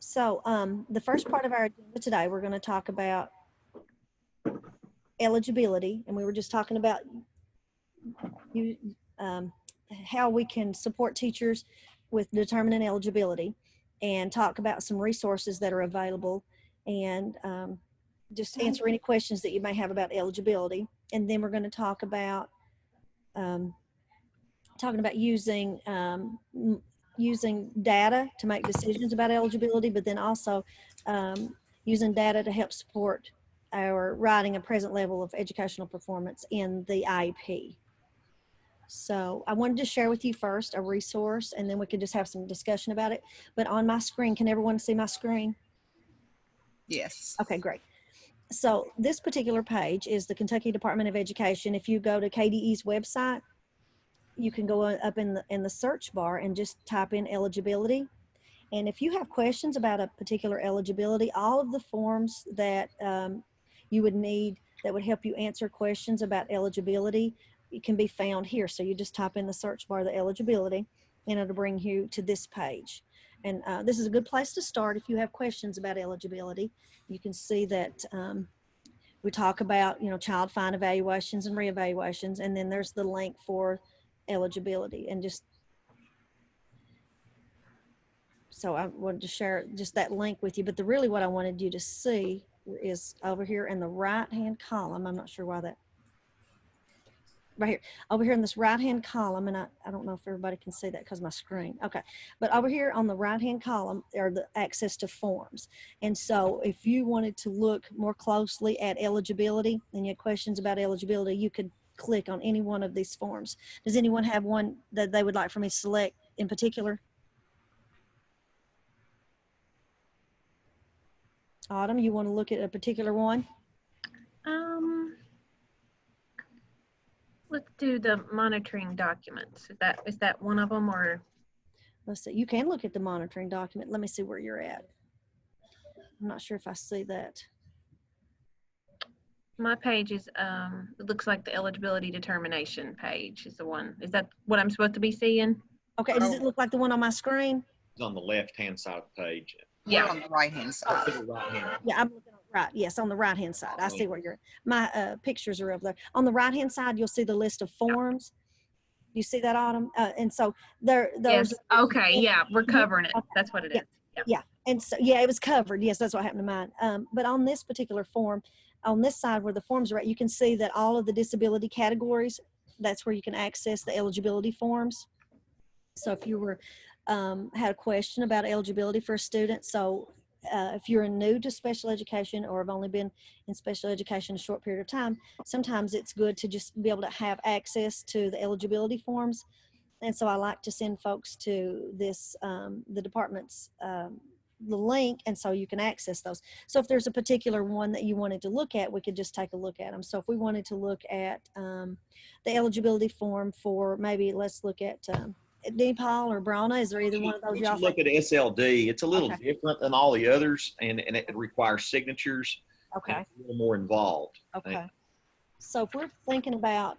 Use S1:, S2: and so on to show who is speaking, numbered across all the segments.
S1: So the first part of our agenda today, we're going to talk about eligibility, and we were just talking about how we can support teachers with determining eligibility, and talk about some resources that are available, and just answer any questions that you may have about eligibility. And then we're going to talk about using data to make decisions about eligibility, but then also using data to help support our writing a present level of educational performance in the IEP. So I wanted to share with you first a resource, and then we could just have some discussion about it. But on my screen, can everyone see my screen?
S2: Yes.
S1: Okay, great. So this particular page is the Kentucky Department of Education. If you go to KDE's website, you can go up in the search bar and just type in eligibility. And if you have questions about a particular eligibility, all of the forms that you would need that would help you answer questions about eligibility, it can be found here. So you just type in the search bar the eligibility, and it'll bring you to this page. And this is a good place to start if you have questions about eligibility. You can see that we talk about, child find evaluations and reevaluations, and then there's the link for eligibility. And just so I wanted to share just that link with you, but really what I wanted you to see is over here in the right hand column. I'm not sure why that, right here, over here in this right hand column, and I don't know if everybody can see that because my screen, okay, but over here on the right hand column are the access to forms. And so if you wanted to look more closely at eligibility and you had questions about eligibility, you could click on any one of these forms. Does anyone have one that they would like for me to select in particular? Autumn, you want to look at a particular one?
S3: Let's do the monitoring documents. Is that one of them, or?
S1: Let's see, you can look at the monitoring document. Let me see where you're at. I'm not sure if I see that.
S3: My page is, it looks like the eligibility determination page is the one. Is that what I'm supposed to be seeing?
S1: Okay, does it look like the one on my screen?
S4: It's on the left-hand side of the page.
S2: Yeah, on the right-hand side.
S1: Yeah, I'm looking on the right. Yes, on the right-hand side. I see where you're. My pictures are over there. On the right-hand side, you'll see the list of forms. You see that, Autumn? And so there's.
S3: Yes. Okay. Yeah, we're covering it. That's what it is.
S1: Yeah. And so it was covered. Yes, that's what happened to mine. But on this particular form, on this side where the forms are at, you can see that all of the disability categories. That's where you can access the eligibility forms. So if you were had a question about eligibility for a student, so if you're new to special education or have only been in special education a short period of time, sometimes it's good to just be able to have access to the eligibility forms. And so I like to send folks to this, the department's the link, and so you can access those. So if there's a particular one that you wanted to look at, we could just take a look at them. So if we wanted to look at the eligibility form for, maybe let's look at DePaul or Brona. Is there either one of those?
S4: You look at SLD. It's a little different than all the others, and it requires signatures.
S1: Okay.
S4: It's a little more involved.
S1: Okay. So if we're thinking about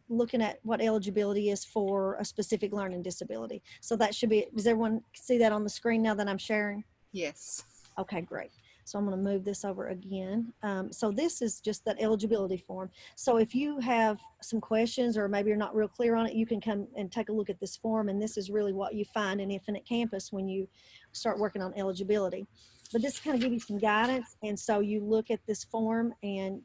S1: looking at what eligibility is for a specific learning disability, so that should be, does everyone see that on the screen now that I'm sharing?
S2: Yes.
S1: Okay, great. So I'm going to move this over again. So this is just that eligibility form. So if you have some questions or maybe you're not real clear on it, you can come and take a look at this form, and this is really what you find in Infinite Campus when you start working on eligibility. But this kind of gives you some guidance, and so you look at this form and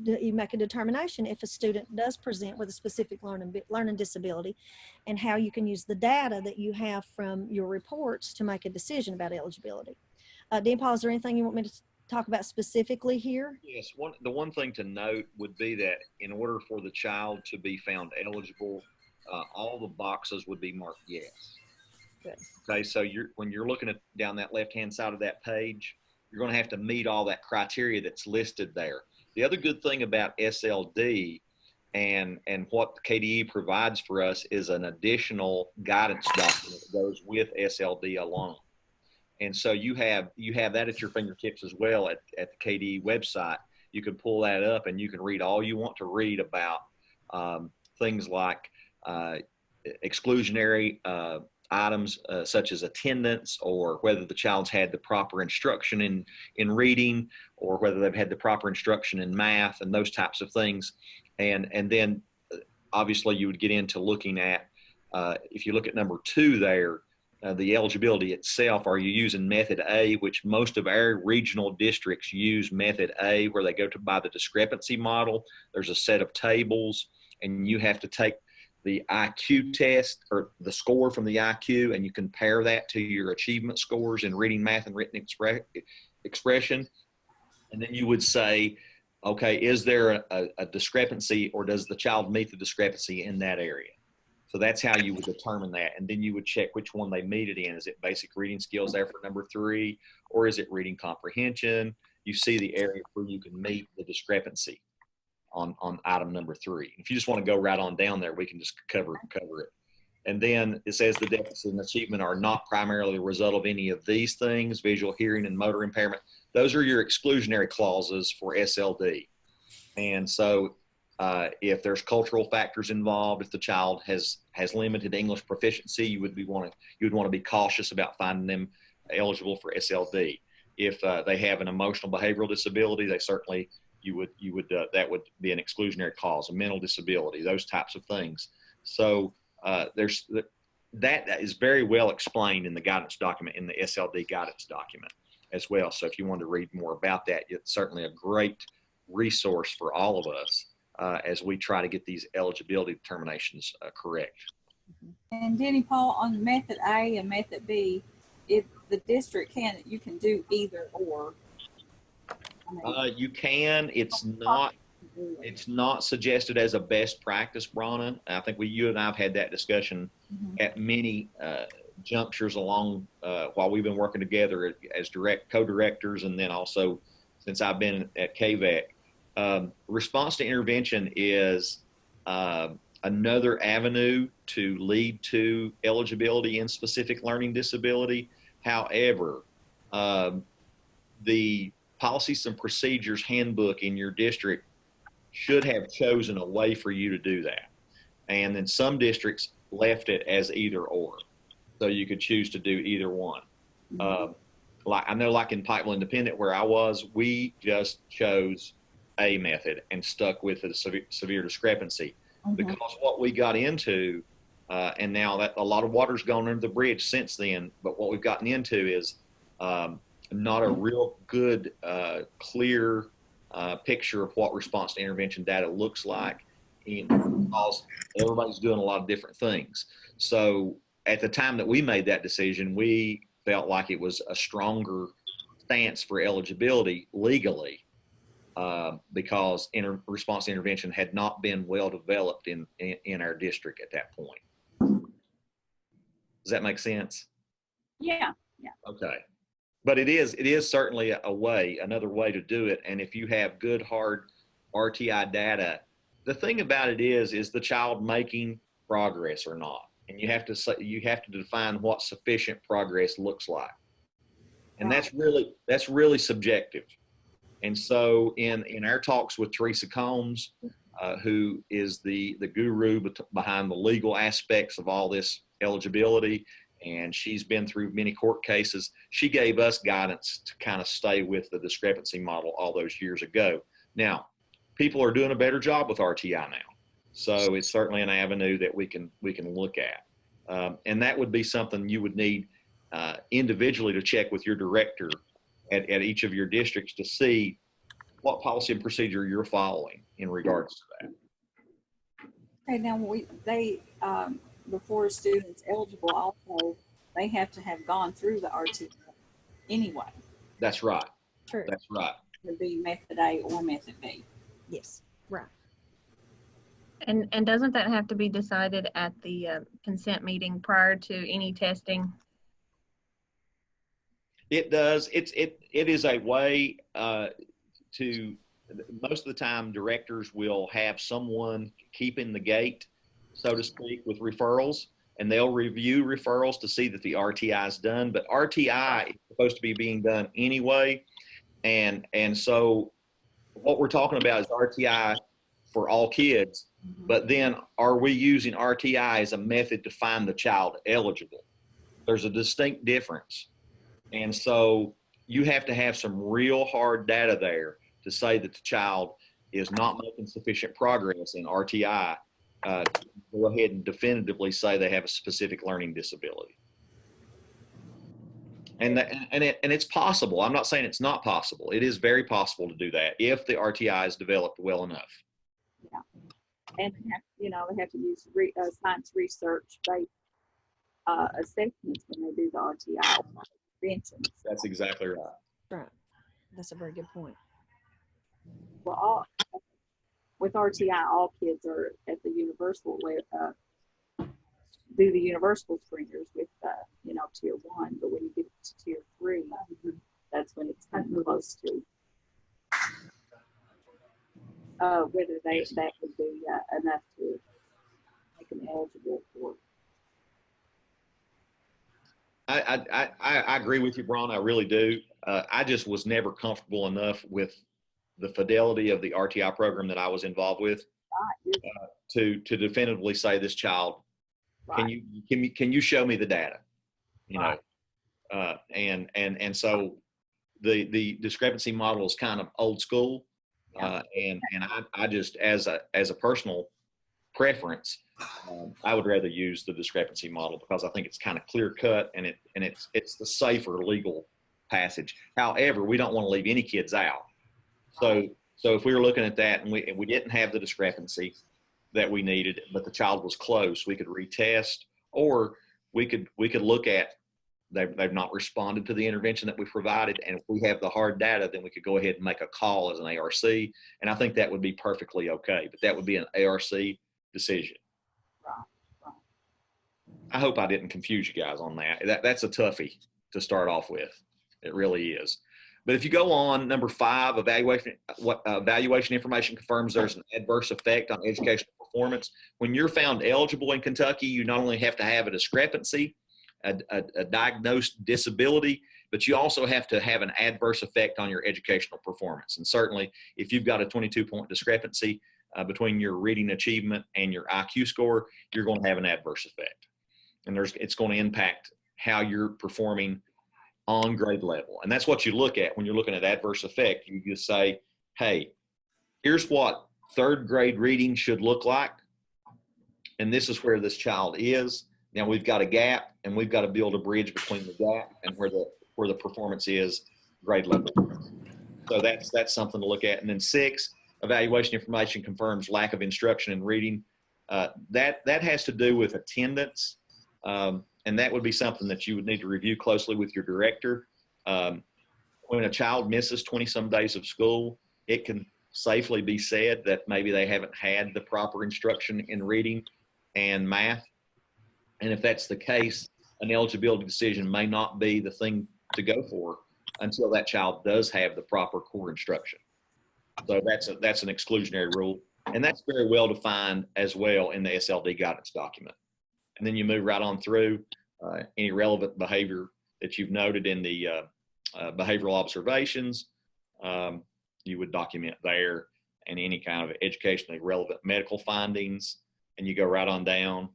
S1: you make a determination if a student does present with a specific learning disability, and how you can use the data that you have from your reports to make a decision about eligibility. Dean Paul, is there anything you want me to talk about specifically here?
S4: Yes, the one thing to note would be that in order for the child to be found eligible, all the boxes would be marked yes.
S1: Good.
S4: Okay, so when you're looking at down that left-hand side of that page, you're going to have to meet all that criteria that's listed there. The other good thing about SLD and what KDE provides for us is an additional guidance document that goes with SLD alone. And so you have that at your fingertips as well at the KDE website. You can pull that up and you can read all you want to read about things like exclusionary items such as attendance, or whether the child's had the proper instruction in reading, or whether they've had the proper instruction in math and those types of things. And then obviously you would get into looking at, if you look at number 2 there, the eligibility itself. Are you using method A, which most of our regional districts use method A, where they go to by the discrepancy model. There's a set of tables, and you have to take the IQ test, or the score from the IQ, and you compare that to your achievement scores in reading, math, and written expression. And then you would say, okay, is there a discrepancy, or does the child meet the discrepancy in that area? So that's how you would determine that. And then you would check which one they meet it in. Is it basic reading skills there for number 3, or is it reading comprehension? You see the area where you can meet the discrepancy on item number 3. If you just want to go right on down there, we can just cover it. And then it says the deficit and achievement are not primarily a result of any of these things: visual, hearing, and motor impairment. Those are your exclusionary clauses for SLD. And so if there's cultural factors involved, if the child has limited English proficiency, you would want to be cautious about finding them eligible for SLD. If they have an emotional behavioral disability, they certainly that would be an exclusionary clause. A mental disability, those types of things. So that is very well explained in the guidance document, in the SLD guidance document as well. So if you want to read more about that, it's certainly a great resource for all of us as we try to get these eligibility determinations correct.
S5: And Denny, Paul, on method A and method B, if the district you can do either or.
S4: You can. It's not suggested as a best practice, Brana. I think you and I have had that discussion at many junctures along while we've been working together as co-directors, and then also since I've been at KVEC. Response to intervention is another avenue to lead to eligibility in specific learning disability. However, the policies and procedures handbook in your district should have chosen a way for you to do that. And then some districts left it as either or. So you could choose to do either one. I know like in Pikeville Independent where I was, we just chose a method and stuck with the severe discrepancy. Because what we got into, and now that a lot of water's gone under the bridge since then, but what we've gotten into is not a real good, clear picture of what response to intervention data looks like, because everybody's doing a lot of different things. So at the time that we made that decision, we felt like it was a stronger stance for eligibility legally, because response to intervention had not been well developed in our district at that point. Does that make sense?
S5: Yeah.
S4: Okay. But it is certainly another way to do it. And if you have good, hard RTI data, the thing about it is the child making progress or not? And you have to define what sufficient progress looks like. And that's really subjective. And so in our talks with Teresa Combs, who is the guru behind the legal aspects of all this eligibility, and she's been through many court cases, she gave us guidance to kind of stay with the discrepancy model all those years ago. Now, people are doing a better job with RTI now. So it's certainly an avenue that we can look at. And that would be something you would need individually to check with your director at each of your districts to see what policy and procedure you're following in regards to that.
S5: Okay, now before a student's eligible, also they have to have gone through the RTI anyway.
S4: That's right.
S1: True.
S4: That's right.
S5: To be method A or method B.
S1: Yes, right.
S3: And doesn't that have to be decided at the consent meeting prior to any testing?
S4: It does. It is a way to, most of the time directors will have someone keeping the gate, so to speak, with referrals, and they'll review referrals to see that the RTI is done. But RTI is supposed to be being done anyway. And so what we're talking about is RTI for all kids, but then are we using RTI as a method to find the child eligible? There's a distinct difference. And so you have to have some real hard data there to say that the child is not making sufficient progress in RTI to go ahead and definitively say they have a specific learning disability. And it's possible. I'm not saying it's not possible. It is very possible to do that if the RTI is developed well enough.
S5: Yeah, and they have to use science research-based assessments when they do the RTI interventions.
S4: That's exactly right.
S1: Right. That's a very good point.
S5: Well, with RTI, all kids are at the universal do the universal screeners with tier 1, but when you get to tier 3, that's when it's close to whether that would be enough to make them eligible for.
S4: I agree with you, Bron. I really do. I just was never comfortable enough with the fidelity of the RTI program that I was involved with to definitively say this child. Right. Can you show me the data?
S5: Right.
S4: And so the discrepancy model is kind of old school, and I just as a personal preference, I would rather use the discrepancy model because I think it's kind of clear cut and it's the safer legal passage. However, we don't want to leave any kids out. So if we were looking at that and we didn't have the discrepancy that we needed, but the child was close, we could retest, or we could look at they've not responded to the intervention that we provided, and if we have the hard data, then we could go ahead and make a call as an ARC, and I think that would be perfectly okay. But that would be an ARC decision.
S5: Right.
S4: I hope I didn't confuse you guys on that. That's a toughie to start off with. It really is. But if you go on number 5, evaluation information confirms there's an adverse effect on educational performance. When you're found eligible in Kentucky, you not only have to have a discrepancy, a diagnosed disability, but you also have to have an adverse effect on your educational performance. And certainly, if you've got a 22-point discrepancy between your reading achievement and your IQ score, you're going to have an adverse effect. And it's going to impact how you're performing on grade level. And that's what you look at when you're looking at adverse effect. You just say, hey, here's what 3rd grade reading should look like. And this is where this child is. Now we've got a gap and we've got to build a bridge between the gap and where the performance is grade level. So that's something to look at. And then 6, evaluation information confirms lack of instruction in reading. That has to do with attendance. And that would be something that you would need to review closely with your director. When a child misses 20-some days of school, it can safely be said that maybe they haven't had the proper instruction in reading and math. And if that's the case, an eligibility decision may not be the thing to go for until that child does have the proper core instruction. So that's an exclusionary rule. And that's very well defined as well in the SLD Guidance Document. And then you move right on through any relevant behavior that you've noted in the behavioral observations. You would document there, and any kind of educationally relevant medical findings, and you go right on down.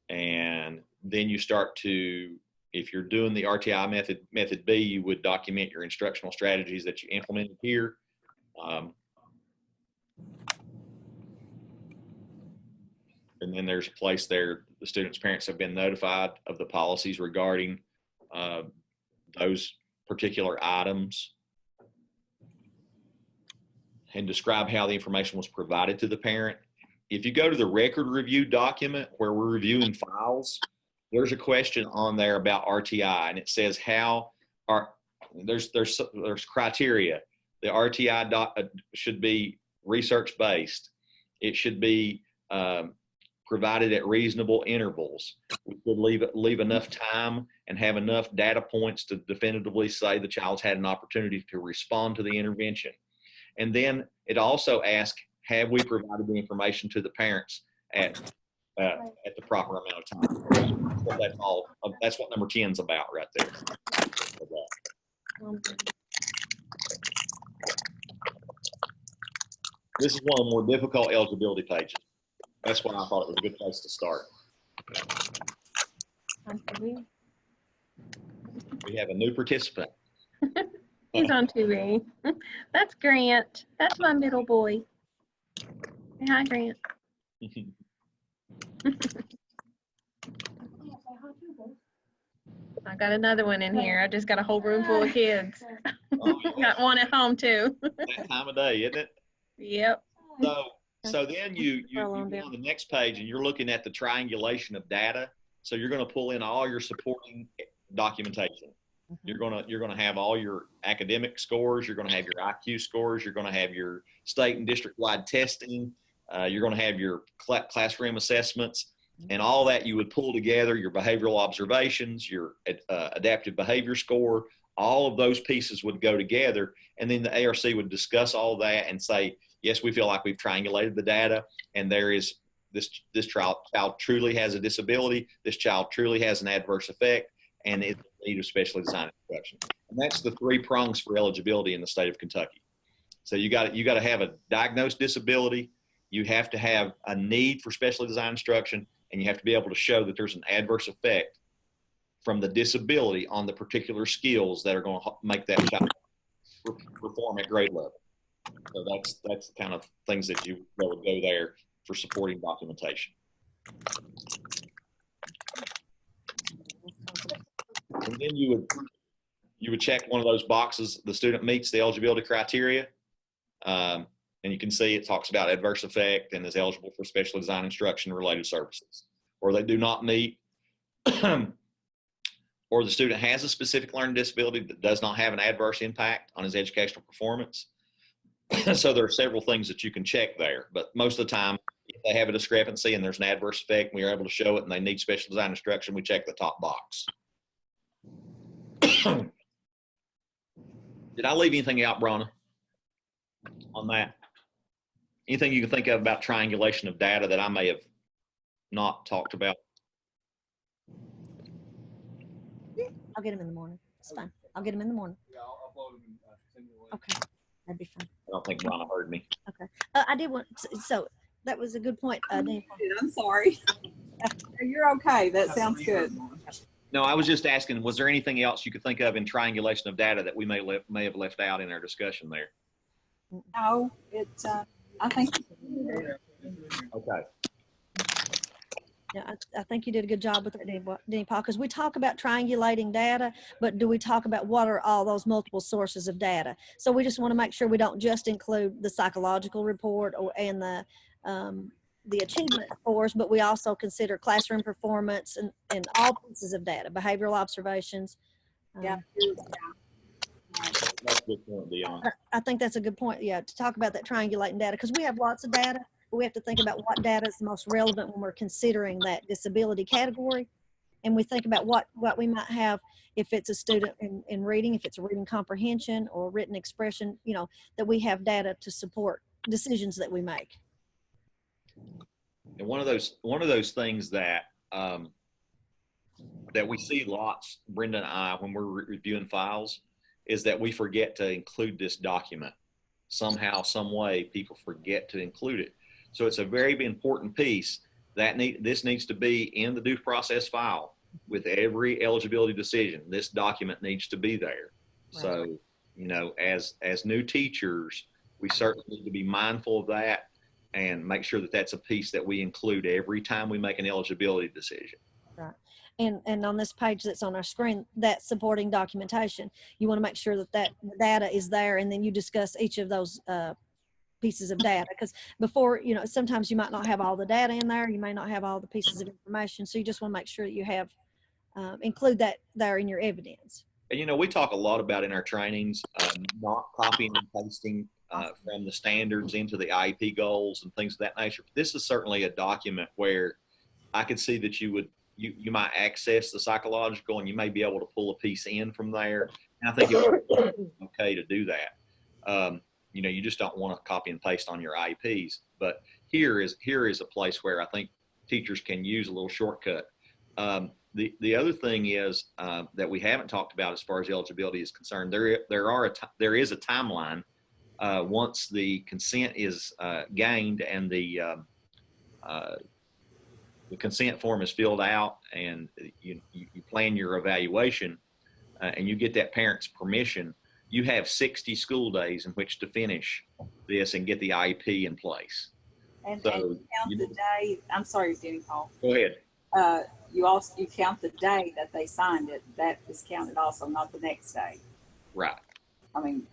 S4: And then you start to, if you're doing the RTI method B, you would document your instructional strategies that you implemented here. And then there's a place there, the students' parents have been notified of the policies regarding those particular items, and describe how the information was provided to the parent. If you go to the record review document where we're reviewing files, there's a question on there about RTI, and it says there's criteria. The RTI should be research-based. It should be provided at reasonable intervals. We should leave enough time and have enough data points to definitively say the child's had an opportunity to respond to the intervention. And then it also asks, have we provided the information to the parents at the proper amount of time? So that's what number 10 is about right there. This is one of the more difficult eligibility pages. That's why I thought it was a good place to start. We have a new participant.
S3: He's on 2B. That's Grant. That's my middle boy. Say hi, Grant. I got another one in here. I just got a whole room full of kids.
S4: Oh,
S3: Got one at home too.
S4: that time of day, isn't it?
S3: Yep.
S4: So then you go on the next page and you're looking at the triangulation of data. So you're going to pull in all your supporting documentation. You're going to have all your academic scores. You're going to have your IQ scores. You're going to have your state and district-wide testing. You're going to have your classroom assessments, and all that you would pull together. Your behavioral observations, your adaptive behavior score. All of those pieces would go together, and then the ARC would discuss all that and say, yes, we feel like we've triangulated the data, and there is this child truly has a disability. This child truly has an adverse effect, and it's in need of specially designed instruction. And that's the 3 prongs for eligibility in the state of Kentucky. So you got to have a diagnosed disability, you have to have a need for specially designed instruction, and you have to be able to show that there's an adverse effect from the disability on the particular skills that are going to make that child perform at grade level. So that's the kind of things that would go there for supporting documentation. And then you would check one of those boxes. The student meets the eligibility criteria, and you can see it talks about adverse effect and is eligible for specially designed instruction related services. Or they do not meet, or the student has a specific learning disability that does not have an adverse impact on his educational performance. So there are several things that you can check there, but most of the time, if they have a discrepancy and there's an adverse effect, we are able to show it and they need special design instruction, we check the top box. Did I leave anything out, Bronna, on that? Anything you can think of about triangulation of data that I may have not talked about?
S1: I'll get him in the morning. It's fine. I'll get him in the morning.
S6: Yeah, I'll upload them and send you a link.
S1: Okay, that'd be fine.
S4: I don't think Bronna heard me.
S1: Okay. I did want, so that was a good point. Daniel.
S5: I'm sorry. You're okay. That sounds good.
S4: No, I was just asking, was there anything else you could think of in triangulation of data that we may have left out in our discussion there?
S5: No, it's, I think.
S4: Okay.
S1: Yeah, I think you did a good job with that, Denny Paul, because we talk about triangulating data, but do we talk about what are all those multiple sources of data? So we just want to make sure we don't just include the psychological report and the achievement scores, but we also consider classroom performance and all pieces of data, behavioral observations.
S5: Yeah.
S4: That's a good point, Dion.
S1: I think that's a good point, yeah, to talk about that triangulating data, because we have lots of data, but we have to think about what data is the most relevant when we're considering that disability category. And we think about what we might have if it's a student in reading, if it's a reading comprehension or written expression, you know, that we have data to support decisions that we make.
S4: And one of those things that that we see lots, Brenda and I, when we're reviewing files, is that we forget to include this document. Somehow, some way, people forget to include it. So it's a very important piece that this needs to be in the due process file with every eligibility decision. This document needs to be there. Right. So, you know, as new teachers, we certainly need to be mindful of that and make sure that that's a piece that we include every time we make an eligibility decision.
S1: Right. And on this page that's on our screen, that supporting documentation, you want to make sure that that data is there, and then you discuss each of those pieces of data, because before, you know, sometimes you might not have all the data in there, you may not have all the pieces of information, so you just want to make sure that you have include that there in your evidence.
S4: And you know, we talk a lot about in our trainings not copying and pasting from the standards into the IEP goals and things of that nature. This is certainly a document where I could see that you might access the psychological and you may be able to pull a piece in from there. And I think it's okay to do that. You know, you just don't want to copy and paste on your IEPs. But here is a place where I think teachers can use a little shortcut. The other thing is that we haven't talked about as far as eligibility is concerned. There is a timeline once the consent is gained and the consent form is filled out and you plan your evaluation. and you get that parent's permission, you have 60 school days in which to finish this and get the IEP in place.
S5: And
S4: So
S5: you count the day, I'm sorry, Denny Paul.
S4: Go ahead.
S5: You count the day that they signed it. That is counted also, not the next day.
S4: Right.
S5: I mean,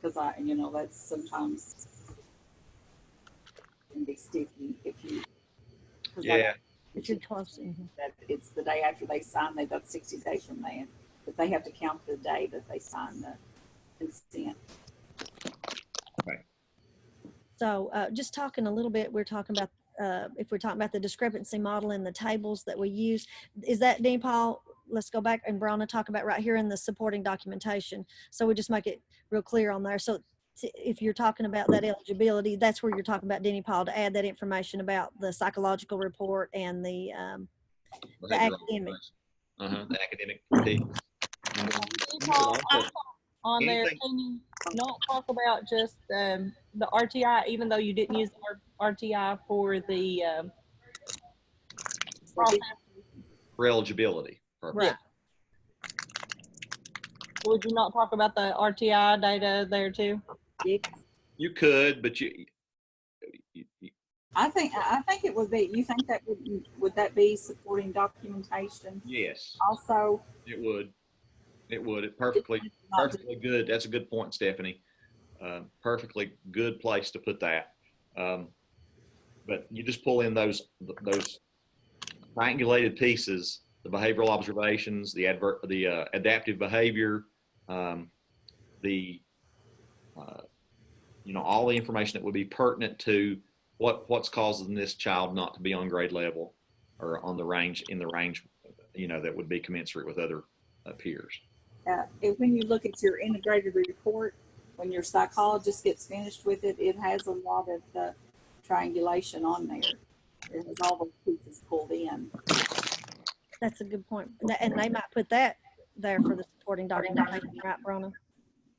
S5: because that's sometimes can be sticky if you. 'Cause
S4: Yeah.
S1: If you're close.
S5: that it's the day after they sign, they've got 60 days from then, but they have to count the day that they sign the consent.
S1: So just talking a little bit, we're talking about, if we're talking about the discrepancy model in the tables that we use, is that, Dean Paul, let's go back and Bronna talk about right here in the supporting documentation. So we just make it real clear on there. So if you're talking about that eligibility, that's where you're talking about, Denny Paul, to add that information about the psychological report and the academic.
S4: The academic piece. And then you could also-
S7: On there,
S4: anything-
S7: can you not talk about just the RTI, even though you didn't use RTI for the process?
S4: For eligibility purposes.
S7: Right. Would you not talk about the RTI data there too?
S4: You could, but
S5: I think it would be. You think that would that be supporting documentation?
S4: yes,
S5: Also,
S4: it would. It would. It perfectly good. That's a good point, Stephanie. Perfectly good place to put that. But you just pull in those triangulated pieces, the behavioral observations, the adaptive behavior, all the information that would be pertinent to what's causing this child not to be on grade level or on the range, that would be commensurate with other peers.
S5: and when you look at your integrated report, when your psychologist gets finished with it, it has a lot of the triangulation on there. It has all those pieces pulled in.
S1: That's a good point. And they might put that there for the supporting documentation, right, Bronna?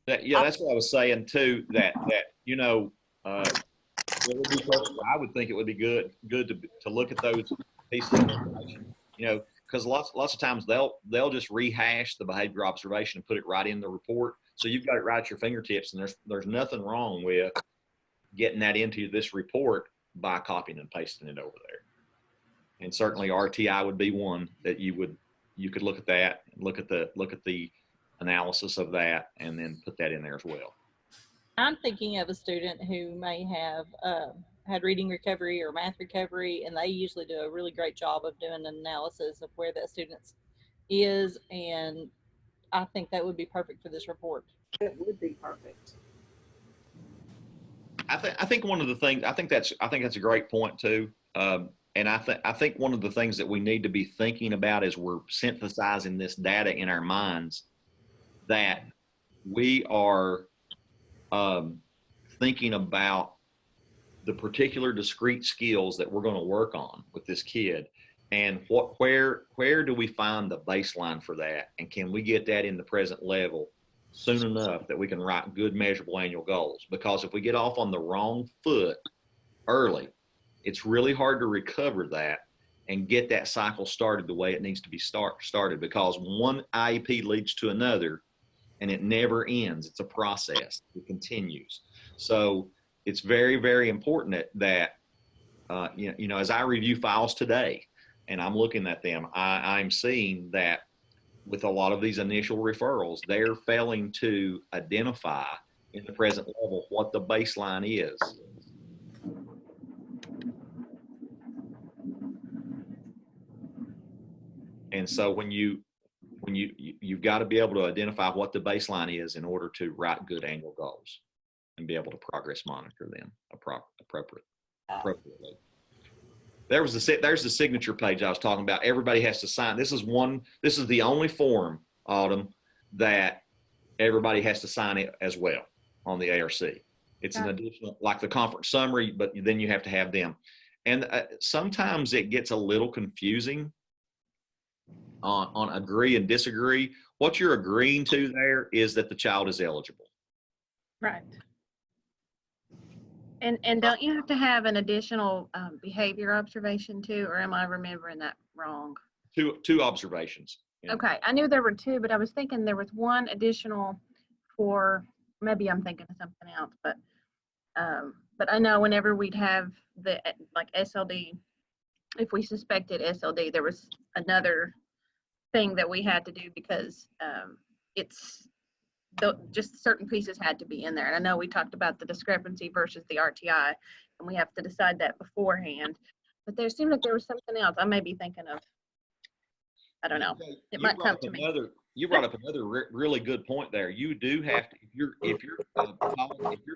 S4: That's what I was saying too. That it would be I would think it would be good to look at those pieces of information. Because lots of times they'll just rehash the behavior observation and put it right in the report. So you've got it right at your fingertips, and there's nothing wrong with getting that into this report by copying and pasting it over there. And certainly RTI would be one that you could look at that, and look at the analysis of that, and then put that in there as well.
S7: I'm thinking of a student who may have had reading recovery or math recovery, and they usually do a really great job of doing an analysis of where that student is, and I think that would be perfect for this report.
S5: It would be perfect.
S4: I think one of the things I think that's a great point too, and I think one of the things that we need to be thinking about as we're synthesizing this data in our minds, that we are thinking about the particular discrete skills that we're going to work on with this kid, and where do we find the baseline for that, and can we get that in the present level soon enough that we can write good measurable annual goals? Because if we get off on the wrong foot early, it's really hard to recover that and get that cycle started the way it needs to be started, because one IEP leads to another and it never ends. It's a process. It continues. So it's very, very important that as I review files today and I'm looking at them, I'm seeing that with a lot of these initial referrals, they're failing to identify in the present level what the baseline is. And so you've got to be able to identify what the baseline is in order to write good annual goals and be able to progress monitor them appropriately. There's the signature page I was talking about. Everybody has to sign. This is the only form, Autumn, that everybody has to sign it as well on the ARC. It's an additional, like the conference summary, but then you have to have them. And sometimes it gets a little confusing on agree and disagree. What you're agreeing to there is that the child is eligible.
S3: Right. And don't you have to have an additional behavior observation too, or am I remembering that wrong?
S4: Two observations. Yeah.
S3: Okay, I knew there were two, but I was thinking there was one additional for, maybe I'm thinking of something else, but I know whenever we'd have the, like SLD, if we suspected SLD, there was another thing that we had to do because it's, just certain pieces had to be in there. And I know we talked about the discrepancy versus the RTI, and we have to decide that beforehand. But there seemed like there was something else I may be thinking of. I don't know. It might come to me.
S4: You brought up another really good point there. You do have to, if your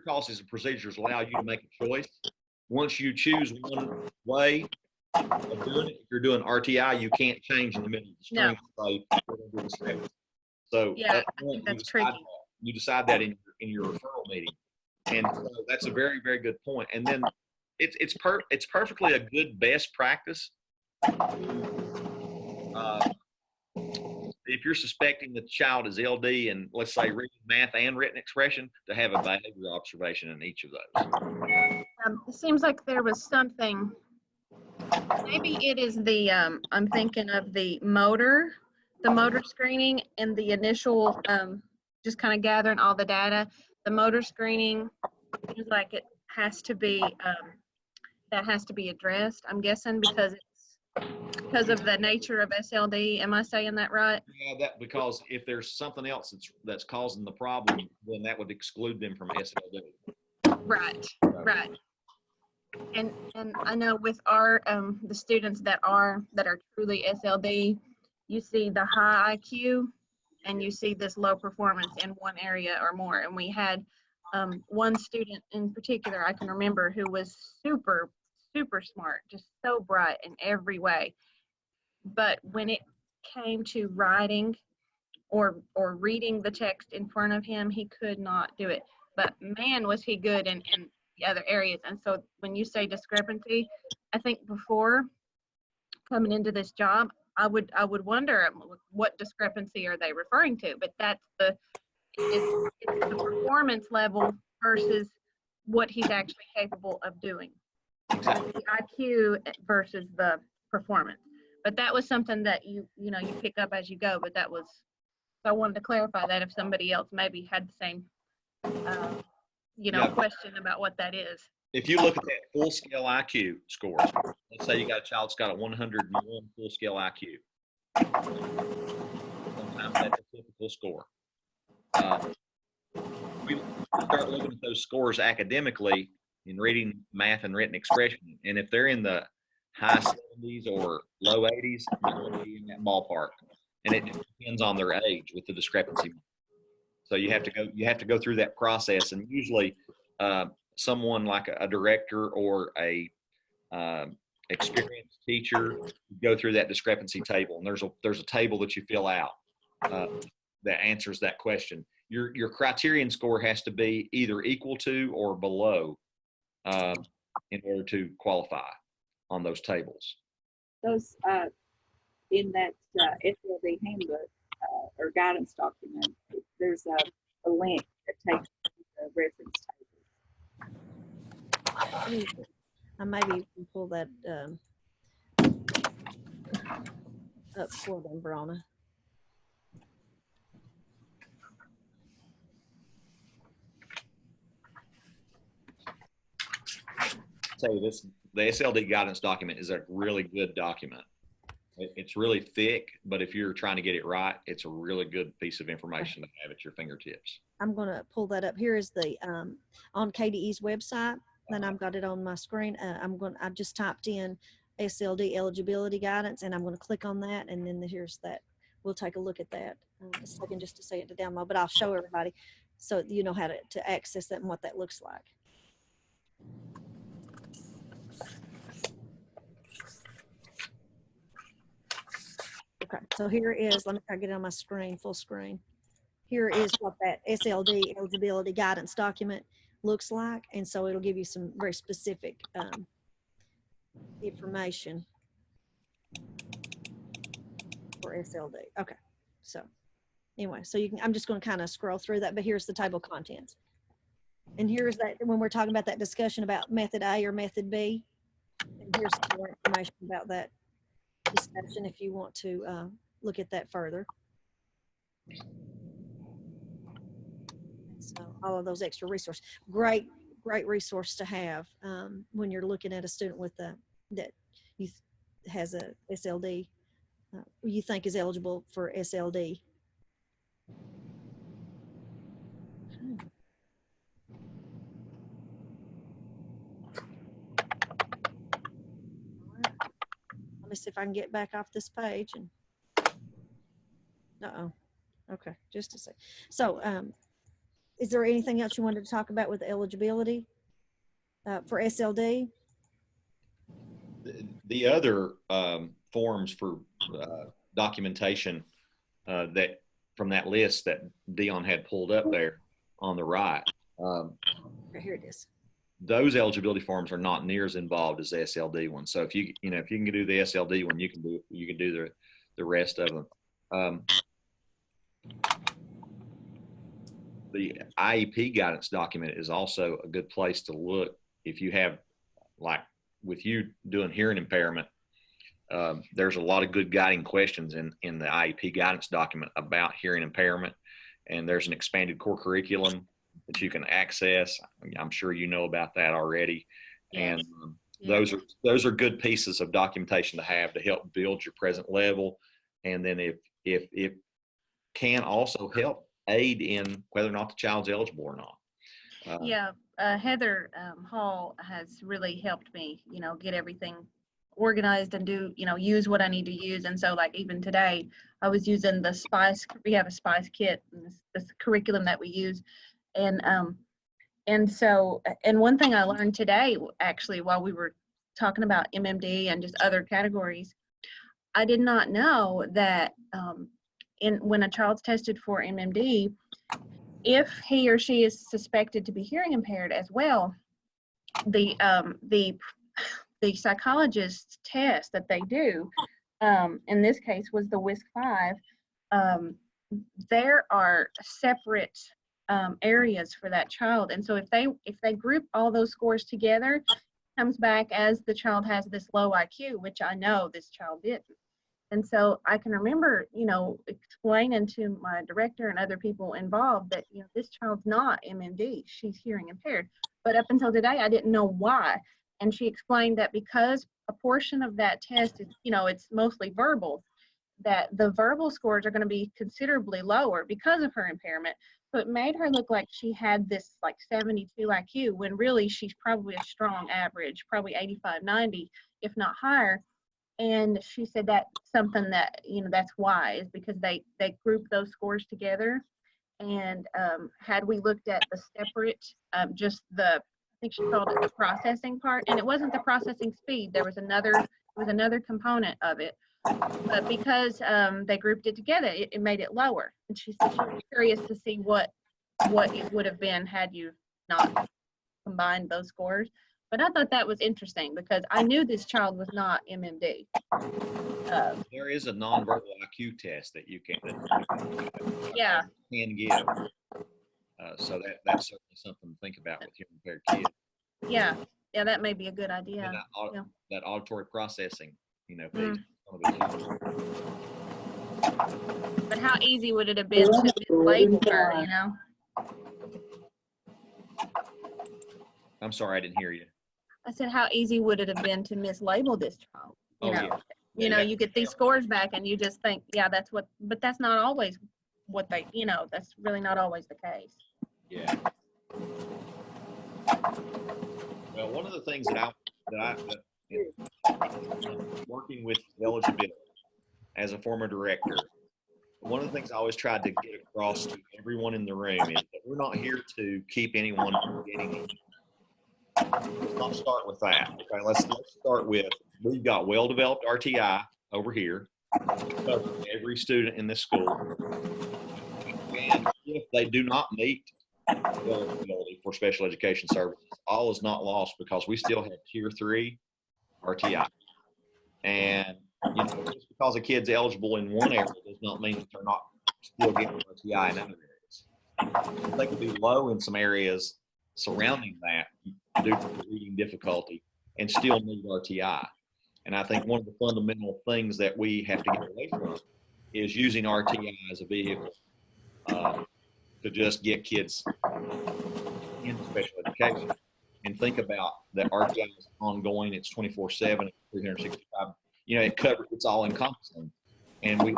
S4: policies and procedures allow you to make a choice, once you choose one way of doing it, if you're doing RTI, you can't change in the middle of the string.
S3: No.
S4: So
S3: Yeah,
S4: up
S3: I
S4: front,
S3: think that's tricky.
S4: you decide that in your referral meeting, and so that's a very, very good point. And then it's perfectly a good best practice. If you're suspecting that the child is LD and let's say reading, math, and written expression, to have a behavior observation in each of those.
S3: It seems like there was something, maybe it is the, I'm thinking of the motor screening and the initial, just kind of gathering all the data. The motor screening seems like it has to be, that has to be addressed, I'm guessing, because of the nature of SLD. Am I saying that right?
S4: Yeah, that because if there's something else that's causing the problem, then that would exclude them from SLD.
S3: Right, right. And I know with our the students that are truly SLD, you see the high IQ and you see this low performance in one area or more. And we had one student in particular I can remember who was super smart, just so bright in every way. But when it came to writing or reading the text in front of him, he could not do it. But man, was he good in the other areas. And so when you say discrepancy, I think before coming into this job, I would wonder what discrepancy are they referring to. But that's it's the performance level versus what he's actually capable of doing.
S4: Exactly.
S3: The IQ versus the performance. But that was something that you pick up as you go. But that was, so I wanted to clarify that if somebody else maybe had the same, question about what that is.
S4: If you look at that full scale IQ scores, let's say you got a child that's got a 101 full scale IQ. Sometimes that's a typical score. We start looking at those scores academically in reading, math, and written expression. And if they're in the high 70s or low 80s, they're going to be in that ballpark. And it depends on their age with the discrepancy. So you have to go through that process, and usually someone like a director or a experienced teacher go through that discrepancy table, and there's a table that you fill out that answers that question. Your criterion score has to be either equal to or below in order to qualify on those tables.
S5: Those in that SLD handbook or guidance document, there's a link that takes the reference table.
S1: I maybe can pull that up for them, Verona.
S4: Tell you this, the SLD guidance document is a really good document. It's really thick, but if you're trying to get it right, it's a really good piece of information to have at your fingertips.
S1: I'm going to pull that up. Here is the on KDE's website, and I've got it on my screen. I've just typed in SLD eligibility guidance, and I'm going to click on that, and then here's that. We'll take a look at that a second just to see it to download, but I'll show everybody so you know how to access that and what that looks like. Okay, so here is, let me try to get it on my screen, full screen. Here is what that SLD eligibility guidance document looks like. And so it'll give you some very specific information for SLD. Okay, so anyway, so I'm just going to kind of scroll through that, but here's the table of contents. And here's that, when we're talking about that discussion about method A or method B, and here's some more information about that discussion if you want to look at that further. So all of those extra resources, great resource to have when you're looking at a student with that has a SLD, you think is eligible for SLD. Let me see if I can get back off this page. And okay, just a sec. So is there anything else you wanted to talk about with eligibility for SLD?
S4: The other forms for documentation that from that list that Dion had pulled up there on the right,
S1: Here it is.
S4: those eligibility forms are not near as involved as the SLD one. So if you can do the SLD one, you can do the rest of them. The IEP guidance document is also a good place to look if you have, like with you doing hearing impairment, there's a lot of good guiding questions in the IEP guidance document about hearing impairment, and there's an expanded core curriculum that you can access. I'm sure you know about that already.
S3: Yes.
S4: And those are good pieces of documentation to have to help build your present level. And then if it can also help aid in whether or not the child's eligible or not.
S3: Heather Hall has really helped me, get everything organized and do, use what I need to use. And so like even today, I was using the SPICE, we have a SPICE kit, and this curriculum that we use. And one thing I learned today, actually, while we were talking about MMD and just other categories, I did not know that when a child's tested for MMD, if he or she is suspected to be hearing impaired as well, the psychologist's test that they do, in this case was the WISC-5, there are separate areas for that child. And so if they group all those scores together, it comes back as the child has this low IQ, which I know this child didn't. And so I can remember, explaining to my director and other people involved that, this child's not MMD, she's hearing impaired. But up until today, I didn't know why. And she explained that because a portion of that test is, it's mostly verbal, that the verbal scores are going to be considerably lower because of her impairment. So it made her look like she had this like 72 IQ when really she's probably a strong average, probably 85, 90, if not higher. And she said that's something that, that's why, is because they group those scores together. And had we looked at the separate, just I think she called it the processing part, and it wasn't the processing speed. There was another component of it. But because they grouped it together, it made it lower. And she said she was curious to see what it would have been had you not combined those scores. But I thought that was interesting because I knew this child was not MMD.
S4: There is a nonverbal IQ test that you can give. So that's certainly something to think about with hearing impaired kids.
S3: Yeah, that may be a good idea.
S4: And that auditory processing, piece.
S3: But how easy would it have been to mislabel her,
S4: I'm sorry, I didn't hear you.
S3: I said, how easy would it have been to mislabel this child?
S4: Yeah.
S3: You get these scores back and you just think, but that's not always what they, that's really not always the case.
S4: Yeah. Well, one of the things that working with eligibility as a former director, one of the things I always tried to get across to everyone in the room is that we're not here to keep anyone from getting it. Let's not start with that. Okay, let's start with, we've got well-developed RTI over here, covering every student in this school. And if they do not meet eligibility for special education services, all is not lost because we still have Tier 3 RTI. And just because a kid's eligible in one area does not mean that they're not still getting RTI in other areas. They could be low in some areas surrounding that due to reading difficulty and still need RTI. And I think one of the fundamental things that we have to get away from is using RTI as a vehicle to just get kids into special education. And think about that RTI is ongoing. It's 24/7, 365. You know, it's all encompassing, and we're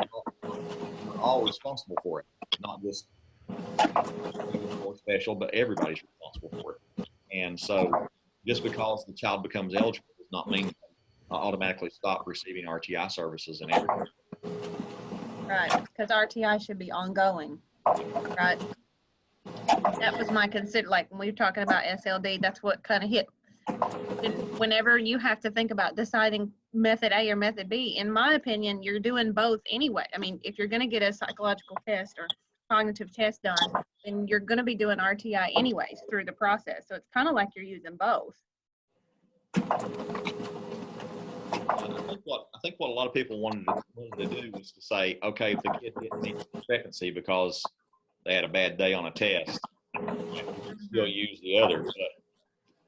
S4: all responsible for it. Not just more special, but everybody's responsible for it. And so, just because the child becomes eligible does not mean they automatically stop receiving RTI services and everything.
S3: Right, because RTI should be ongoing, right? That was my like when we were talking about SLD, that's what kind of hit. And whenever you have to think about deciding method A or method B, in my opinion, you're doing both anyway. I mean, if you're going to get a psychological test or cognitive test done, then you're going to be doing RTI anyways through the process. So it's kind of like you're using both.
S4: I think what a lot of people wanted to do was to say, okay, if the kid didn't meet the discrepancy because they had a bad day on a test, you'll use the other. But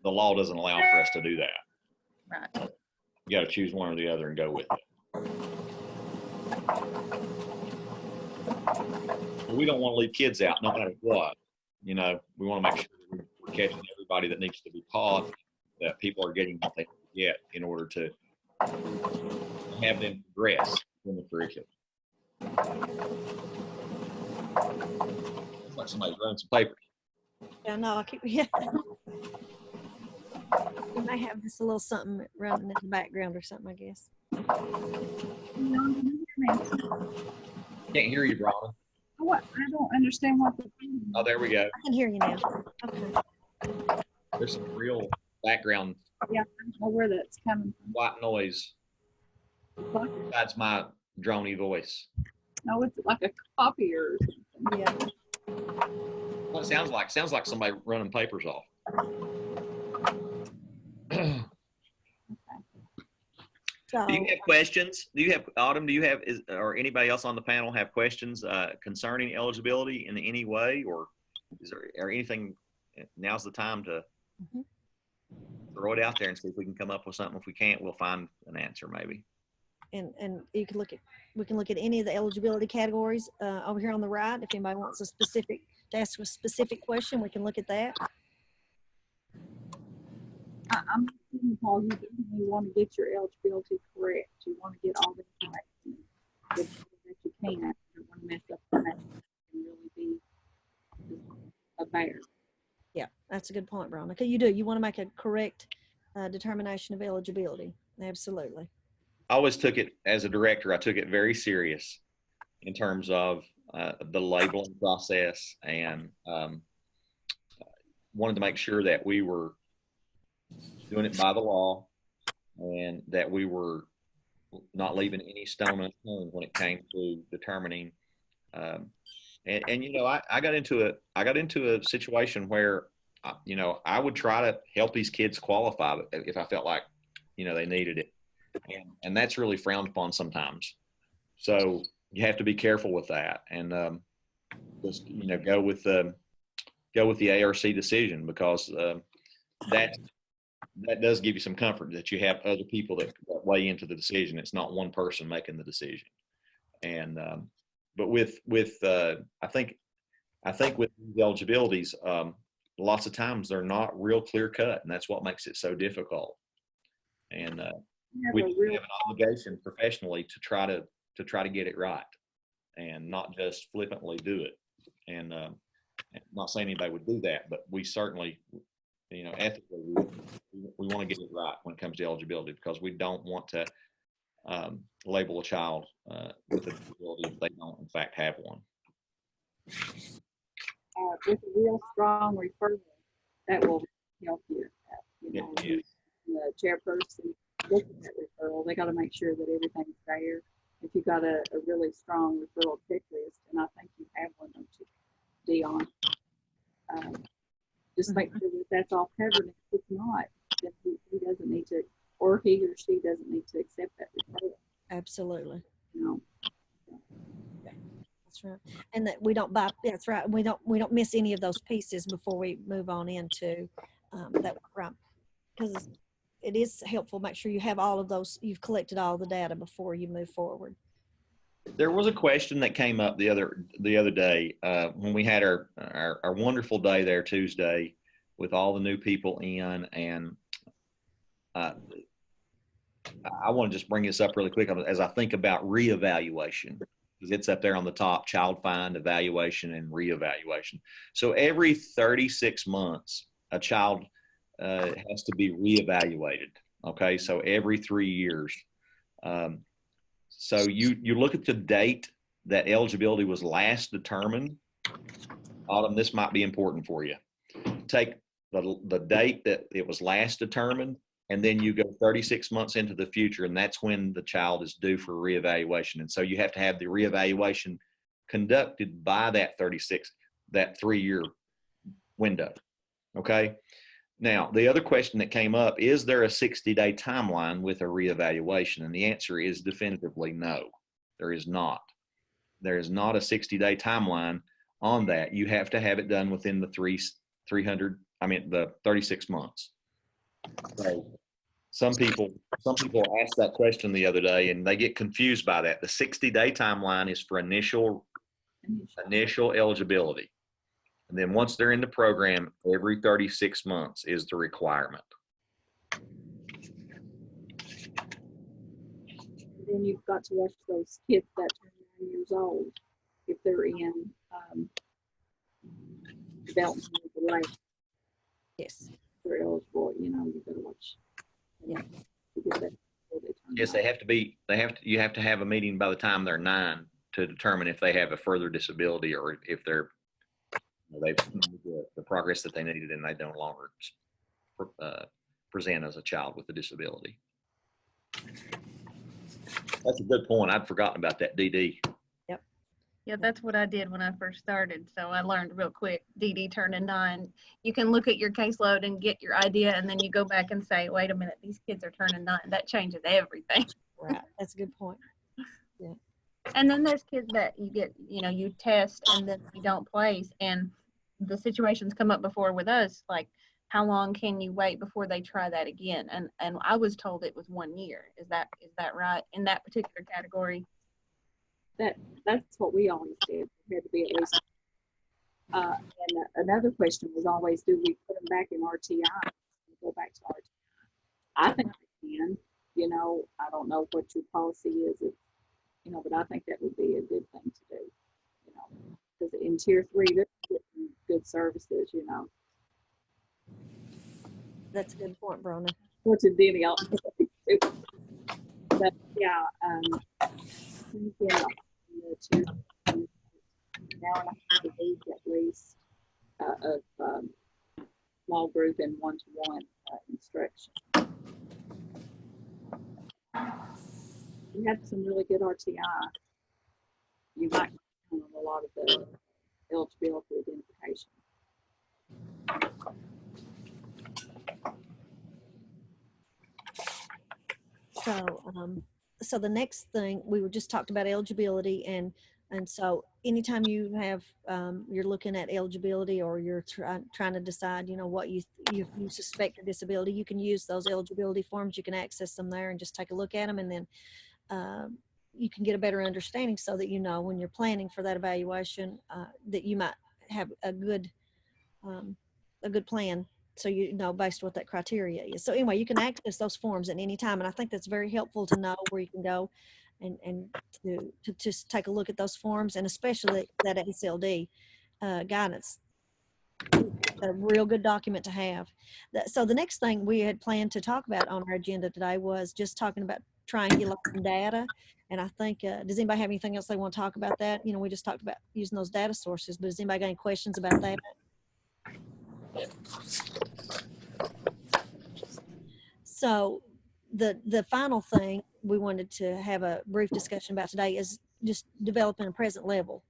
S4: the law doesn't allow for us to do that.
S3: Right.
S4: You got to choose one or the other and go with it. But we don't want to leave kids out no matter what. You know, we want to make sure that we're catching everybody that needs to be taught, that people are getting what they get in order to have them progress in the curriculum. It's like somebody's running some papers.
S1: Yeah, no, yeah. We may have just a little something running in the background or something, I guess.
S4: Can't hear you, Bronna.
S5: What? I don't understand what the.
S4: Oh, there we go.
S1: I can hear you now. Okay.
S4: There's some real background
S5: Yeah, I don't know where that's coming from.
S4: white noise.
S5: What?
S4: That's my droney voice.
S5: No, it's like a copier or something.
S1: Yeah.
S4: What it sounds like? Sounds like somebody running papers off.
S1: So,
S4: Do you have questions? Do you have, Autumn, do you have, or anybody else on the panel have questions concerning eligibility in any way, or is there or anything? Now's the time to throw it out there and see if we can come up with something. If we can't, we'll find an answer maybe.
S1: and you can look at, we can look at any of the eligibility categories over here on the right. If anybody wants to ask a specific question, we can look at that.
S5: I'm assuming, Paul, you want to get your eligibility correct. You want to get all the information that you can. You don't want to mess up the match and really be a bear.
S1: Yeah, that's a good point, Veronica. You do. You want to make a correct determination of eligibility. Absolutely.
S4: I always took it, as a director, I took it very serious in terms of the labeling process, and wanted to make sure that we were doing it by the law and that we were not leaving any stone unturned when it came to determining. And you know, I got into a situation where, you know, I would try to help these kids qualify if I felt like, you know, they needed it. And that's really frowned upon sometimes. So you have to be careful with that, and just, you know, go with the ARC decision, because that does give you some comfort that you have other people that weigh into the decision. It's not one person making the decision. And but with I think with these eligibilities, lots of times they're not real clear cut, and that's what makes it so difficult. And we have an obligation professionally to try to get it right, and not just flippantly do it. And I'm not saying anybody would do that, but we certainly, you know, ethically, we want to get it right when it comes to eligibility, because we don't want to label a child with a disability if they don't in fact have one.
S5: With a real strong referral, that will help you. You know,
S4: Yeah.
S5: The chairperson looking at referral, they got to make sure that everything's there. If you got a really strong referral checklist, and I think you have one, don't you, Dion? Just make sure that that's all covered. If it's not, then he doesn't need to, or he or she doesn't need to accept that referral.
S1: Absolutely.
S5: You know.
S1: That's right. And that we don't buy, that's right. We don't miss any of those pieces before we move on into that, right? Because it is helpful. Make sure you have all of those, you've collected all the data before you move forward.
S4: There was a question that came up the other day when we had our wonderful day there Tuesday with all the new people in, and I want to just bring this up really quick as I think about reevaluation, because it's up there on the top: child find, evaluation, and reevaluation. So every 36 months, a child has to be reevaluated. Okay, so every 3 years. So you look at the date that eligibility was last determined. Autumn, this might be important for you. Take the date that it was last determined, and then you go 36 months into the future, and that's when the child is due for reevaluation. And so you have to have the reevaluation conducted by that 3-year window. Okay. Now, the other question that came up, is there a 60-day timeline with a reevaluation? And the answer is definitively no, there is not. There is not a 60-day timeline on that. You have to have it done within the 36 months. So some people asked that question the other day, and they get confused by that. The 60-day timeline is for initial eligibility. And then once they're in the program, every 36 months is the requirement.
S5: Then you've got to watch those kids that turn 9 years old if they're in development of the life.
S1: Yes.
S5: They're eligible, you got to watch.
S1: Yeah.
S4: Yes, you have to have a meeting by the time they're 9 to determine if they have a further disability, or if they've made the progress that they needed and they no longer present as a child with a disability. That's a good point. I'd forgotten about that, DD.
S1: Yep.
S3: Yeah, that's what I did when I first started. So I learned real quick, DD turning 9. You can look at your caseload and get your idea, and then you go back and say, wait a minute, these kids are turning 9. That changes everything.
S1: Right. That's a good point. Yeah.
S3: And then there's kids that you get, you test and then you don't place, and the situations come up before with us, like, how long can you wait before they try that again? And I was told it was 1 year. Is that right in that particular category?
S5: That's what we always did. It had to be at least. And another question was always, do we put them back in RTI? Go back to RTI. I think we can. I don't know what your policy is, but I think that would be a good thing to do. Because in Tier 3, they're getting good services.
S1: That's a good point, Brona.
S5: What's a Denny? But yeah, now I have a week at least of small group and one-to-one instruction. We have some really good RTI. You might count on a lot of the eligibility identification.
S1: So the next thing, we were just talked about eligibility, and so anytime you have you're looking at eligibility, or you're trying to decide what you suspect a disability, you can use those eligibility forms. You can access them there and just take a look at them, and then you can get a better understanding, so that when you're planning for that evaluation, that you might have a good plan, so based on what that criteria is. So anyway, you can access those forms at any time, and I think that's very helpful to know where you can go and to just take a look at those forms, and especially that SLD guidance. A real good document to have. So the next thing we had planned to talk about on our agenda today was just talking about triangulating data. And I think, does anybody have anything else they want to talk about that? We just talked about using those data sources, but does anybody got any questions about that? So the final thing we wanted to have a brief discussion about today is just developing a present level.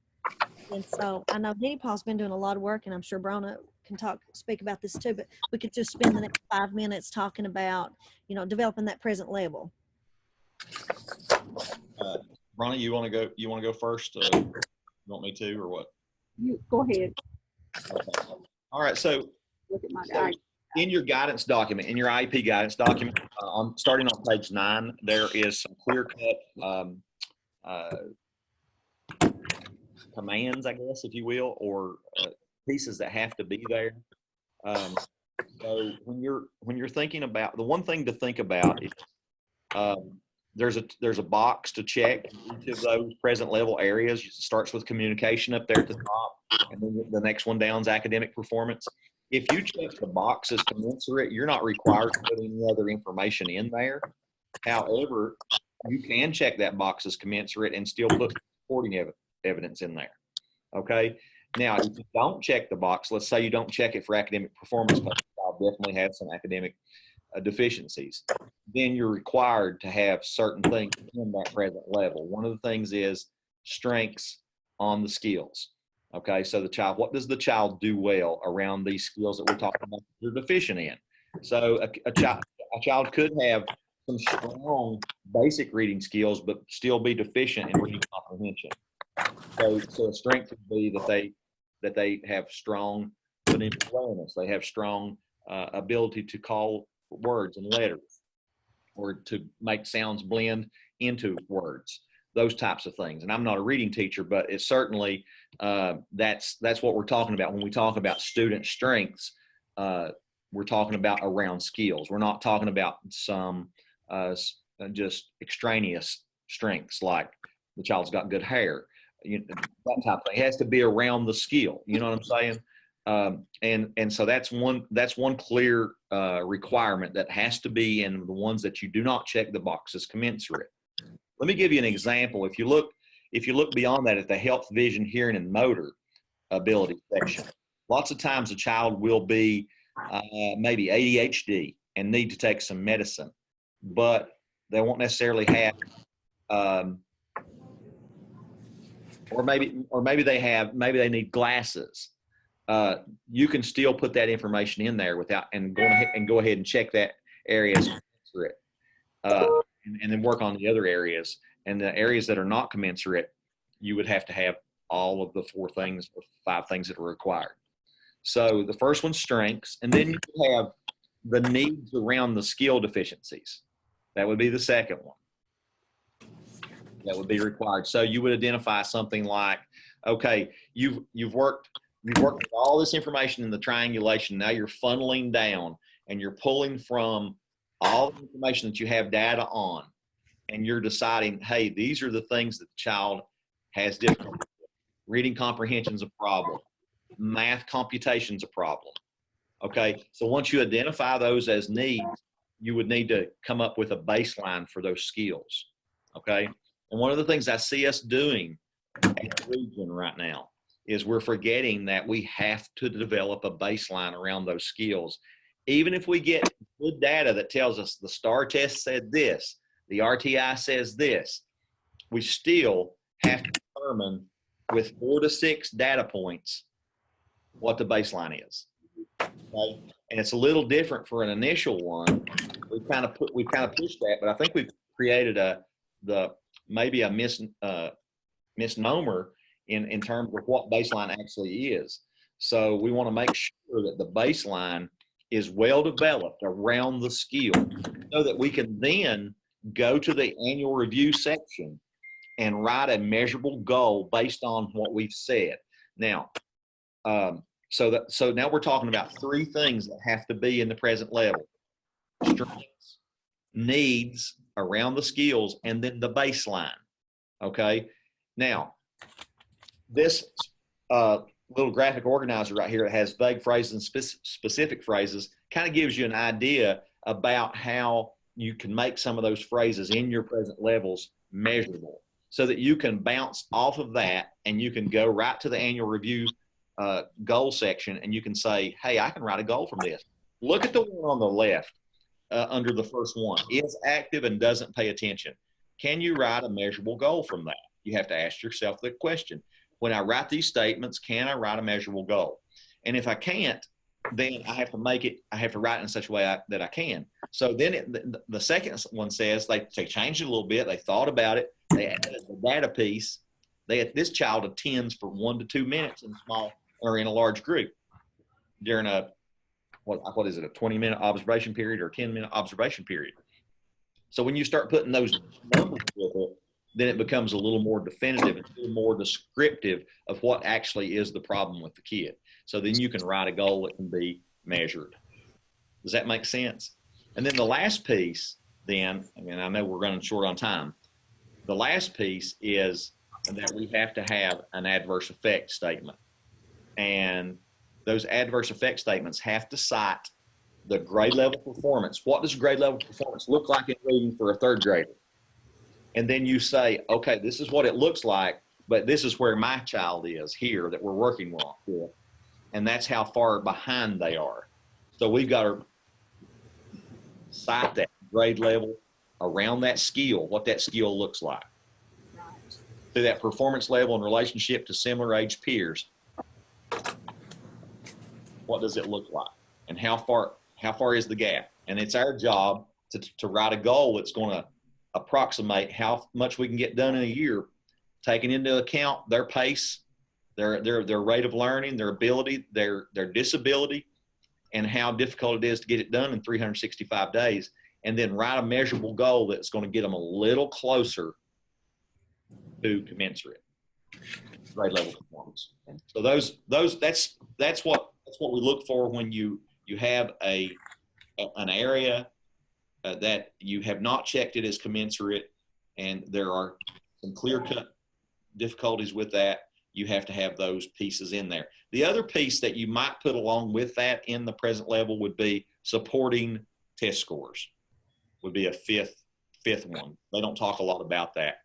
S1: And so I know Denny Paul's been doing a lot of work, and I'm sure Brona can speak about this too, but we could just spend the next 5 minutes talking about, developing that present level.
S4: Brona, you want to go first? You want me to, or what?
S5: You go ahead.
S4: Okay. All right. So
S5: look at my guide.
S4: In your guidance document, in your IEP guidance document, starting on page 9, there is some clear-cut commands, I guess, if you will, or pieces that have to be there. So when you're thinking about, the one thing to think about is there's a box to check in each of those present level areas. It starts with communication up there at the top, and then the next one down is academic performance. If you check the box as commensurate, you're not required to put any other information in there. However, you can check that box as commensurate and still put supporting evidence in there. Okay. Now, if you don't check the box, let's say you don't check it for academic performance, but I'll definitely have some academic deficiencies, then you're required to have certain things in that present level. One of the things is strengths on the skills. Okay, so the child, what does the child do well around these skills that we're talking about they're deficient in? So a child could have some strong basic reading skills, but still be deficient in reading comprehension. So a strength would be that they have strong phonemic awareness. They have strong ability to call words and letters, or to make sounds blend into words. Those types of things. And I'm not a reading teacher, but it's certainly that's what we're talking about when we talk about student strengths. We're talking about around skills. We're not talking about some just extraneous strengths like the child's got good hair. That type of thing. It has to be around the skill. You know what I'm saying? And so that's one clear requirement that has to be in the ones that you do not check the boxes commensurate. Let me give you an example. If you look beyond that at the health, vision, hearing, and motor ability section, lots of times a child will be maybe ADHD and need to take some medicine, but they won't necessarily have or maybe they need glasses. You can still put that information in there without and go ahead and check that area as commensurate, and then work on the other areas. And the areas that are not commensurate, you would have to have all of the 4 things or 5 things that are required. So the first one's strengths, and then you have the needs around the skill deficiencies. That would be the second one. That would be required. So you would identify something like, okay, you've worked with all this information in the triangulation. Now you're funneling down and you're pulling from all the information that you have data on, and you're deciding, hey, these are the things that the child has difficulty with. Reading comprehension's a problem. Math computation's a problem. Okay, so once you identify those as needs, you would need to come up with a baseline for those skills. Okay, and one of the things I see us doing at the region right now is we're forgetting that we have to develop a baseline around those skills. Even if we get good data that tells us the STAR test said this, the RTI says this, we still have to determine with 4 to 6 data points what the baseline is. Okay? And it's a little different for an initial one. We've kind of pushed that, but I think we've created maybe a misnomer in terms of what baseline actually is. So we want to make sure that the baseline is well developed around the skill, so that we can then go to the annual review section and write a measurable goal based on what we've said. Now, so now we're talking about 3 things that have to be in the present level: strengths, needs around the skills, and then the baseline. Okay. Now, this little graphic organizer right here that has vague phrases and specific phrases kind of gives you an idea about how you can make some of those phrases in your present levels measurable, so that you can bounce off of that and you can go right to the annual review goal section, and you can say, hey, I can write a goal from this. Look at the one on the left under the first one. Is active and doesn't pay attention. Can you write a measurable goal from that? You have to ask yourself the question. When I write these statements, can I write a measurable goal? And if I can't, then I have to write it in such a way that I can. So then the second one says they changed it a little bit. They thought about it. They added the data piece. This child attends for 1 to 2 minutes in a large group during a 20-minute observation period or 10-minute observation period. So when you start putting those numbers with it, then it becomes a little more definitive and a little more descriptive of what actually is the problem with the kid. So then you can write a goal that can be measured. Does that make sense? And then the last piece then, and I know we're running short on time, the last piece is that we have to have an adverse effect statement. And those adverse effect statements have to cite the grade level performance. What does grade level performance look like in reading for a third grader? And then you say, okay, this is what it looks like, but this is where my child is here that we're working with. And that's how far behind they are. So we've got to cite that grade level around that skill, what that skill looks like.
S5: Right.
S4: To that performance level in relationship to similar age peers. What does it look like? And how far is the gap? And it's our job to write a goal that's going to approximate how much we can get done in a year, taking into account their pace, their rate of learning, their ability, their disability, and how difficult it is to get it done in 365 days. And then write a measurable goal that's going to get them a little closer to commensurate grade level performance. So that's what we look for when you have an area that you have not checked it as commensurate, and there are some clear-cut difficulties with that. You have to have those pieces in there. The other piece that you might put along with that in the present level would be supporting test scores. Would be a fifth one. They don't talk a lot about that,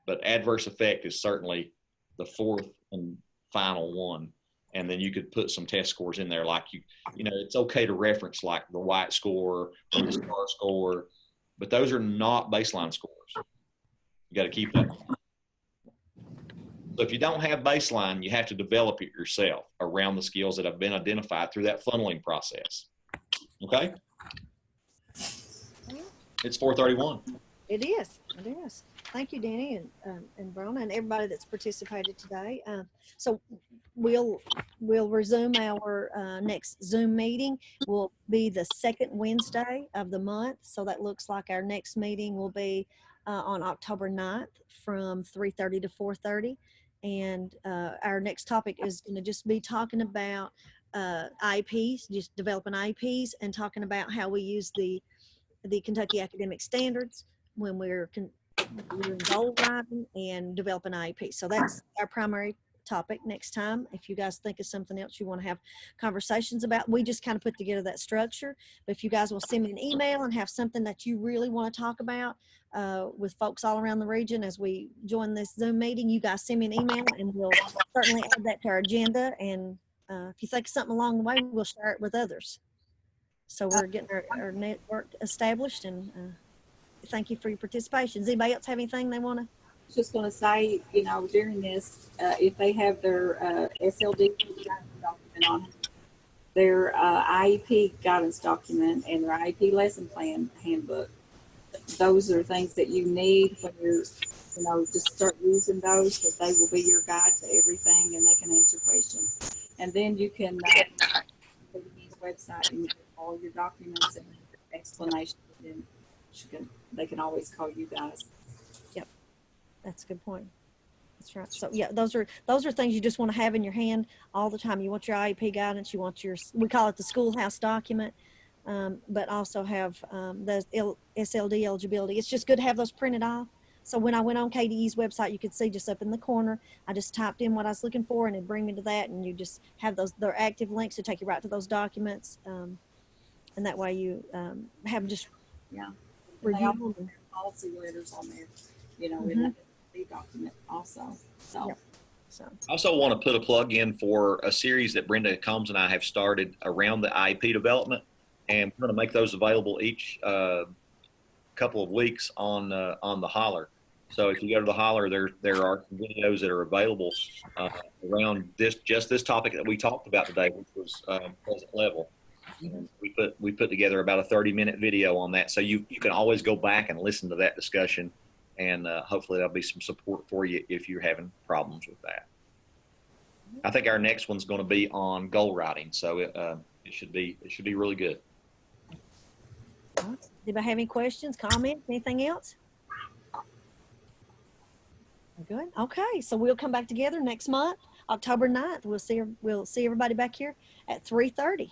S4: but adverse effect is certainly the fourth and final one. And then you could put some test scores in there, like you know, it's okay to reference like the white score or the star score, but those are not baseline scores. You got to keep that. So if you don't have baseline, you have to develop it yourself around the skills that have been identified through that funneling process. Okay? It's 4:31.
S1: It is. It is. Thank you, Danny and Brona and everybody that's participated today. So we'll resume our next Zoom meeting. Will be the second Wednesday of the month. So that looks like our next meeting will be on October 9th from 3:30 to 4:30. And our next topic is going to just be talking about IEPs, just developing IEPs and talking about how we use the Kentucky Academic Standards when we're doing goal writing and developing IEP. So that's our primary topic next time. If you guys think of something else you want to have conversations about, we just kind of put together that structure. But if you guys will send me an email and have something that you really want to talk about with folks all around the region as we join this Zoom meeting, you guys send me an email and we'll certainly add that to our agenda. And if you think of something along the way, we'll share it with others. So we're getting our network established, and thank you for your participation. Does anybody else have anything they want to?
S5: Just going to say, you know, during this, if they have their SLD guidance document on their IEP guidance document and their IEP lesson plan handbook, those are things that you need when you're, you know, just start using those, because they will be your guide to everything and they can answer questions. And then you can go to his website and get all your documents and explanations, and they can always call you guys.
S1: Yep, that's a good point. That's right. So yeah, those are things you just want to have in your hand all the time. You want your IEP guidance, you want your, we call it the schoolhouse document, but also have the SLD eligibility. It's just good to have those printed off. So when I went on KDE's website, you could see just up in the corner, I just typed in what I was looking for and it'd bring me to that, and you just have those, they're active links to take you right to those documents. And that way you have just review them.
S5: Policy letters on there, you know, in the document also. So.
S1: Yep. So
S4: I also want to put a plug in for a series that Brenda Combs and I have started around the IEP development, and we're going to make those available each couple of weeks on the Holler. So if you go to the Holler, there are some videos that are available around this topic that we talked about today, which was present level. And we put together about a 30-minute video on that, so you can always go back and listen to that discussion, and hopefully there'll be some support for you if you're having problems with that. I think our next one's going to be on goal writing, so it should be really good.
S1: anybody have any questions, comments, anything else? Good. Okay. So we'll come back together next month, October 9th. We'll see everybody back here at 3:30.